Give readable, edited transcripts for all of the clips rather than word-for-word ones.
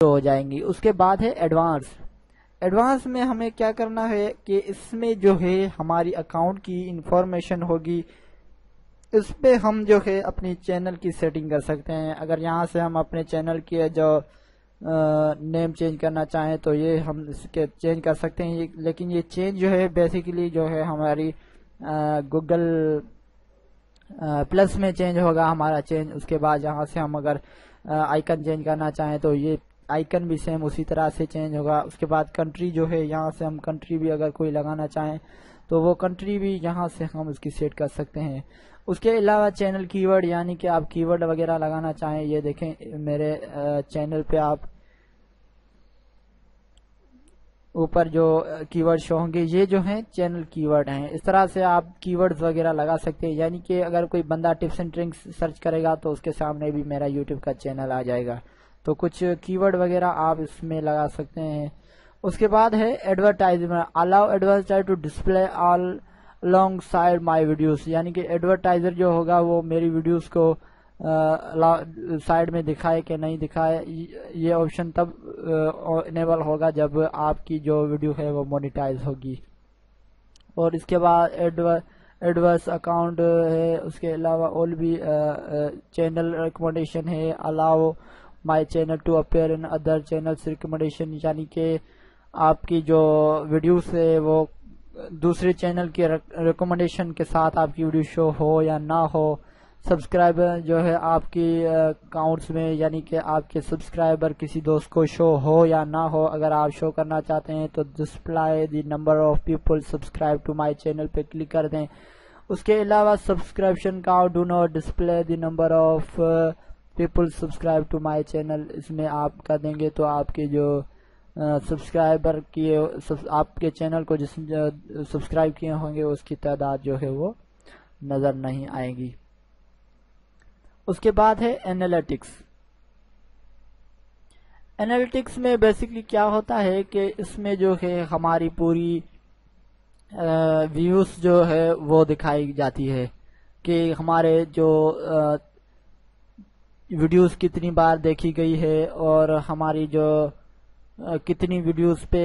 ہو جائیں گی۔ اس کے بعد ہے ایڈوانس میں ہمیں کیا کرنا ہے کہ اس میں جو ہے ہماری اکاؤنٹ کی انفارمیشن ہوگی، اس پہ ہم جو ہے اپنی چینل کی سیٹنگ کر سکتے ہیں۔ اگر یہاں سے ہم اپنے چینل کی جو نیم چینج کرنا چاہیں تو یہ ہم اس کے چینج کر سکتے ہیں، لیکن یہ چینج جو ہے بیسیکلی جو ہے ہماری گوگل پلس میں چینج ہوگا ہمارا چینج۔ اس کے بعد یہاں سے ہم اگر آئیکن چینج کرنا چاہیں تو یہ آئیکن بھی سیم اسی طرح سے چینج ہوگا۔ اس کے بعد کنٹری جو ہے یہاں سے ہم کنٹری بھی اگر کوئی لگانا چاہیں تو وہ کنٹری بھی یہاں سے ہم اس کی سیٹ کر سکتے ہیں۔ اس کے علاوہ چینل کی ورڈ، یعنی کہ آپ کی ورڈ وغیرہ لگانا چاہیں، یہ دیکھیں میرے چینل پہ آپ اوپر جو کی ورڈ شو ہوں گے یہ جو ہیں چینل کی ورڈ ہیں۔ اس طرح سے آپ کی ورڈز وغیرہ لگا سکتے ہیں، یعنی کہ اگر کوئی بندہ ٹپس اینڈ ٹرکس سرچ کرے گا تو اس کے سامنے بھی میرا یوٹیوب کا چینل آ جائے گا، تو کچھ کی ورڈ وغیرہ آپ اس میں لگا سکتے ہیں۔ اس کے بعد ہے advertisement, allow advertiser to display all along side my videos، یعنی کہ ایڈورٹائزر جو ہوگا وہ میری ویڈیوز کو سائڈ میں دکھائے کہ نہیں دکھائے، یہ آپشن تب انیبل ہوگا جب آپ کی جو ویڈیو ہے وہ مونیٹائز ہوگی۔ اور اس کے بعد ایڈورس اکاؤنٹ ہے، اس کے علاوہ اور بھی چینل ریکمنڈیشن ہے، allow my channel to appear in other channels recommendation, یعنی کہ آپ کی جو ویڈیوز ہے وہ دوسرے چینل کی ریکمنڈیشن کے ساتھ آپ کی ویڈیو شو ہو یا نہ ہو۔ سبسکرائبر جو ہے آپ کی اکاؤنٹس میں، یعنی کہ آپ کے سبسکرائبر کسی دوست کو شو ہو یا نہ ہو، اگر آپ شو کرنا چاہتے ہیں تو display the number of people subscribe to my channel پہ کلک کر دیں۔ اس کے علاوہ subscription count do not display the number of people subscribe to my channel, اس میں آپ کر دیں گے تو آپ کے جو سبسکرائبر کیے آپ کے چینل کو جس سبسکرائب کیے ہوں گے اس کی تعداد جو ہے وہ نظر نہیں آئے گی۔ اس کے بعد ہے اینالیٹکس میں بیسکلی کیا ہوتا ہے کہ اس میں جو ہے ہماری پوری ویوز جو ہے وہ دکھائی جاتی ہے کہ ہمارے جو ویڈیوز کتنی بار دیکھی گئی ہے اور ہماری جو کتنی ویڈیوز پہ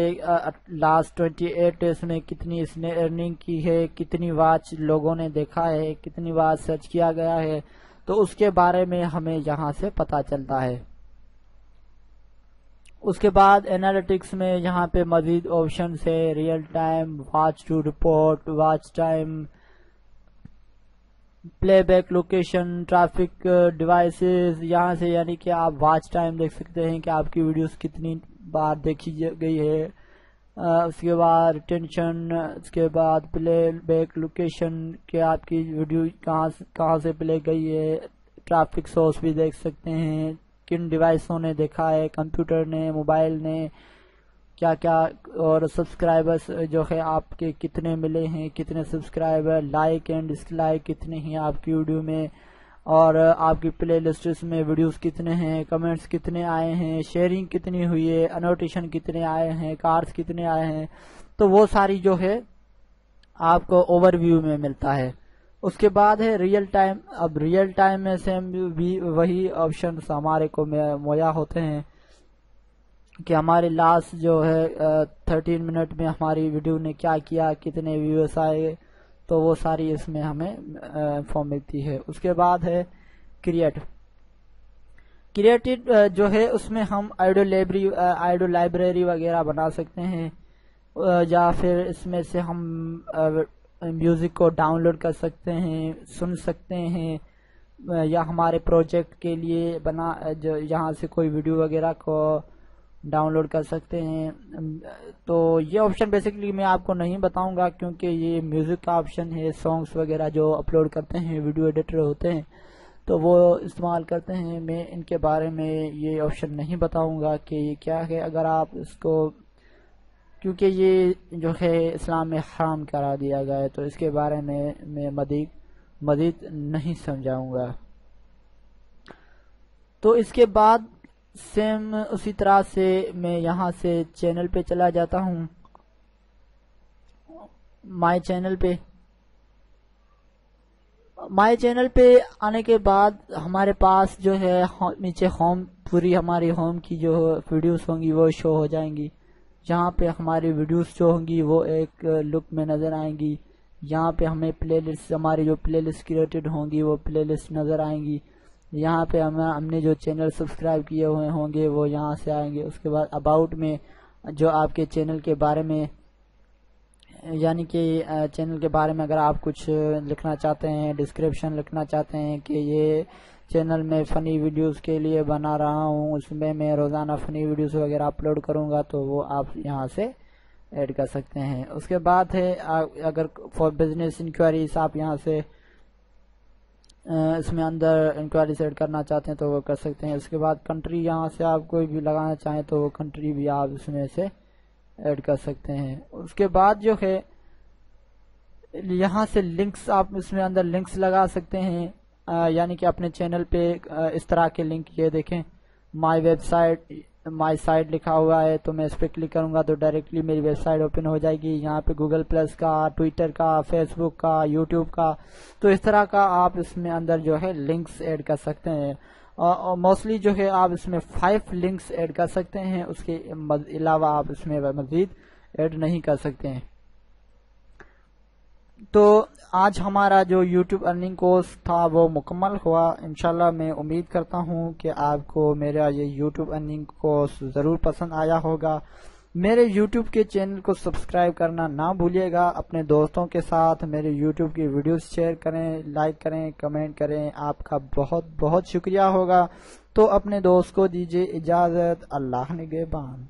لاسٹ 28 ڈیز میں کتنی اس نے ارننگ کی ہے، کتنی واچ لوگوں نے دیکھا ہے، کتنی بار سرچ کیا گیا ہے، تو اس کے بارے میں ہمیں یہاں سے پتہ چلتا ہے۔ اس کے بعد انالیٹکس میں یہاں پہ مزید آپشنز ہے، real time, watch to report, watch time, playback location, traffic devices, یہاں سے یعنی کہ آپ واچ ٹائم دیکھ سکتے ہیں کہ آپ کی ویڈیوز کتنی بار دیکھی گئی ہے۔ اس کے بعد ریٹینشن، اس کے بعد پلے بیک لوکیشن کہ آپ کی ویڈیو کہاں سے پلے گئی ہے، ٹریفک سورس بھی دیکھ سکتے ہیں، کن ڈیوائسوں نے دیکھا ہے، کمپیوٹر نے، موبائل نے، کیا کیا، اور سبسکرائبرز جو ہے آپ کے کتنے ملے ہیں، کتنے subscriber, like and dislike کتنے ہیں آپ کی ویڈیو میں، اور آپ کی پلے لسٹس میں ویڈیوز کتنے ہیں، کمنٹس کتنے آئے ہیں، شیئرنگ کتنی ہوئی ہے، انوٹیشن کتنے آئے ہیں، کارڈز کتنے آئے ہیں، تو وہ ساری جو ہے آپ کو اوور ویو میں ملتا ہے۔ اس کے بعد ہے ریئل ٹائم۔ اب ریئل ٹائم میں سیم بھی وہی آپشنز ہمارے کو مہیا ہوتے ہیں کہ ہمارے لاسٹ جو ہے 13 منٹ میں ہماری ویڈیو نے کیا کیا، کتنے ویوز آئے، تو وہ ساری اس میں ہمیں انفارم ملتی ہے۔ اس کے بعد ہے کریٹو جو ہے اس میں ہم آئیڈیو لائبریری وغیرہ بنا سکتے ہیں، یا پھر اس میں سے ہم میوزک کو ڈاؤن لوڈ کر سکتے ہیں، سن سکتے ہیں، یا ہمارے پروجیکٹ کے لیے جو یہاں سے کوئی ویڈیو وغیرہ کو ڈاؤن لوڈ کر سکتے ہیں۔ تو یہ آپشن بیسکلی میں آپ کو نہیں بتاؤں گا کیونکہ یہ میوزک کا آپشن ہے، سانگس وغیرہ جو اپلوڈ کرتے ہیں ویڈیو ایڈیٹر ہوتے ہیں تو وہ استعمال کرتے ہیں، میں ان کے بارے میں یہ آپشن نہیں بتاؤں گا کہ یہ کیا ہے، اگر آپ اس کو، کیونکہ یہ جو ہے اسلام میں حرام کرا دیا گیا ہے تو اس کے بارے میں مزید نہیں سمجھاؤں گا۔ تو اس کے بعد سیم اسی طرح سے میں یہاں سے چینل پہ چلا جاتا ہوں، مائی چینل پہ۔ مائی چینل پہ آنے کے بعد ہمارے پاس جو ہے نیچے ہوم، پوری ہماری ہوم کی جو ویڈیوز ہوں گی وہ شو ہو جائیں گی. جہاں پہ ہماری ویڈیوز جو ہوں گی وہ ایک لک میں نظر آئیں گی. یہاں پہ ہمیں پلے لسٹ، ہماری جو پلے لسٹ کریٹڈ ہوں گی وہ پلے لسٹ نظر آئیں گی. یہاں پہ ہم نے جو چینل سبسکرائب کیے ہوئے ہوں گے وہ یہاں سے آئیں گے. اس کے بعد اباؤٹ میں جو آپ کے چینل کے بارے میں، یعنی کہ چینل کے بارے میں اگر آپ کچھ لکھنا چاہتے ہیں، ڈسکرپشن لکھنا چاہتے ہیں کہ یہ چینل میں فنی ویڈیوز کے لیے بنا رہا ہوں، اس میں روزانہ فنی ویڈیوز وغیرہ اپلوڈ کروں گا، تو وہ آپ یہاں سے ایڈ کر سکتے ہیں. اس کے بعد ہے اگر فار بزنس انکوائریز آپ یہاں سے اس میں اندر انکوائریز ایڈ کرنا چاہتے ہیں تو وہ کر سکتے ہیں. اس کے بعد کنٹری یہاں سے آپ کوئی بھی لگانا چاہیں تو وہ کنٹری بھی آپ اس میں سے ایڈ کر سکتے ہیں. اس کے بعد جو ہے یہاں سے لنکس، آپ اس میں اندر لنکس لگا سکتے ہیں، یعنی کہ اپنے چینل پہ اس طرح کے لنک، یہ دیکھیں مائی ویب سائٹ، مائی سائٹ لکھا ہوا ہے، تو میں اس پہ کلک کروں گا تو ڈائریکٹلی میری ویب سائٹ اوپن ہو جائے گی. یہاں پہ گوگل پلس کا، ٹویٹر کا، فیس بک کا، یوٹیوب کا، تو اس طرح کا آپ اس میں اندر جو ہے لنکس ایڈ کر سکتے ہیں. اور موسٹلی جو ہے آپ اس میں 5 لنکس ایڈ کر سکتے ہیں، اس کے علاوہ آپ اس میں مزید ایڈ نہیں کر سکتے ہیں. تو آج ہمارا جو یوٹیوب ارننگ کورس تھا وہ مکمل ہوا. انشاءاللہ میں امید کرتا ہوں کہ آپ کو میرا یہ یوٹیوب ارننگ کورس ضرور پسند آیا ہوگا. میرے یوٹیوب کے چینل کو سبسکرائب کرنا نہ بھولیے گا. اپنے دوستوں کے ساتھ میرے یوٹیوب کی ویڈیوز شیئر کریں، لائک کریں، کمنٹ کریں. آپ کا بہت بہت شکریہ ہوگا. تو اپنے دوست کو دیجیے اجازت. اللہ نگہبان.